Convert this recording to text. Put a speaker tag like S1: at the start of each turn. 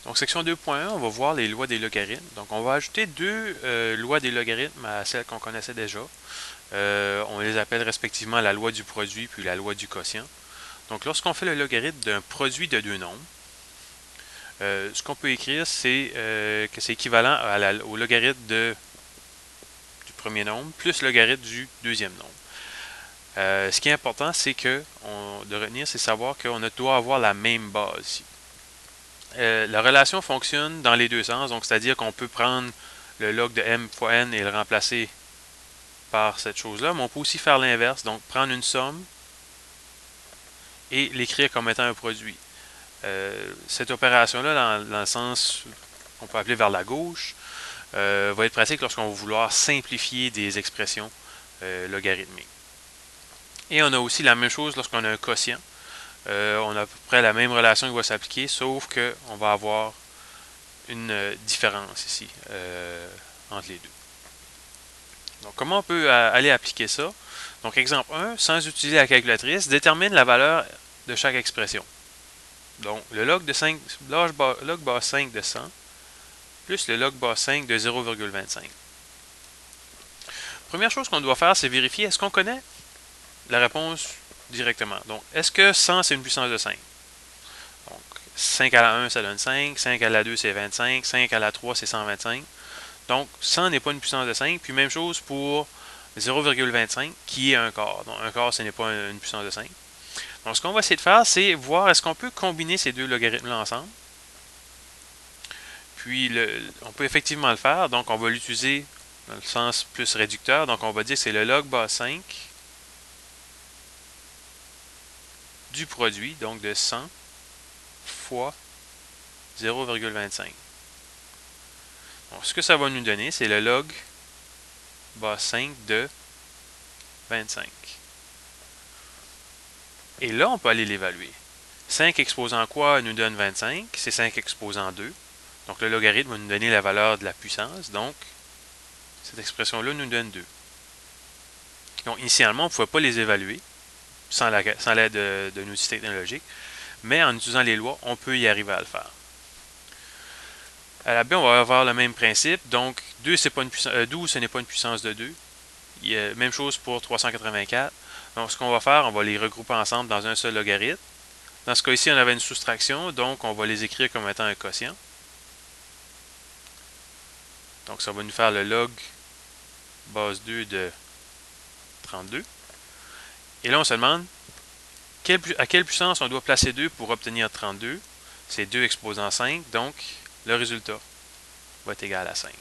S1: Donc, section 2.1, on va voir les lois des logarithmes. Donc, on va ajouter deux lois des logarithmes à celles qu'on connaissait déjà. On les appelle respectivement la loi du produit puis la loi du quotient. Donc, lorsqu'on fait le logarithme d'un produit de deux nombres, ce qu'on peut écrire, c'est que c'est équivalent au logarithme du premier nombre plus le logarithme du deuxième nombre. Ce qui est important, c'est de retenir, c'est savoir qu'on doit avoir la même base ici. La relation fonctionne dans les deux sens, donc c'est-à-dire qu'on peut prendre le log de m fois n et le remplacer par cette chose-là, mais on peut aussi faire l'inverse, donc prendre une somme et l'écrire comme étant un produit. Cette opération-là, dans le sens qu'on peut appeler vers la gauche, va être pratique lorsqu'on va vouloir simplifier des expressions logarithmiques. Et on a aussi la même chose lorsqu'on a un quotient. On a à peu près la même relation qui va s'appliquer, sauf qu'on va avoir une différence ici entre les deux. Donc, comment on peut aller appliquer ça? Donc, exemple 1, sans utiliser la calculatrice, détermine la valeur de chaque expression. Donc, le log bas 5 de 100 plus le log bas 5 de 0,25. Première chose qu'on doit faire, c'est vérifier est-ce qu'on connaît la réponse directement. Donc, est-ce que 100 c'est une puissance de 5? Donc, 5 à la 1 ça donne 5, 5 à la 2 c'est 25, 5 à la 3 c'est 125. Donc, 100 n'est pas une puissance de 5. Puis même chose pour 0,25 qui est un quart. Donc, un quart ce n'est pas une puissance de 5. Donc, ce qu'on va essayer de faire, c'est voir est-ce qu'on peut combiner ces deux logarithmes-là ensemble. Puis, on peut effectivement le faire. Donc, on va l'utiliser dans le sens plus réducteur. Donc, on va dire que c'est le log bas 5 du produit, donc de 100 fois 0,25. Donc, ce que ça va nous donner, c'est le log bas 5 de 25. Et là, on peut aller l'évaluer. 5 exposant quoi nous donne 25? C'est 5 exposant 2. Donc, le logarithme va nous donner la valeur de la puissance. Donc, cette expression-là nous donne 2. Donc, initialement, on ne pouvait pas les évaluer sans l'aide d'un outil technologique. Mais en utilisant les lois, on peut y arriver à le faire. À la B, on va avoir le même principe. Donc, 12, ce n'est pas une puissance de 2. Même chose pour 384. Donc, ce qu'on va faire, on va les regrouper ensemble dans un seul logarithme. Dans ce cas-ci, on avait une soustraction, donc on va les écrire comme étant un quotient. Donc, ça va nous faire le log base 2 de 32. Et là, on se demande à quelle puissance on doit placer 2 pour obtenir 32. C'est 2 exposant 5, donc le résultat va être égal à 5.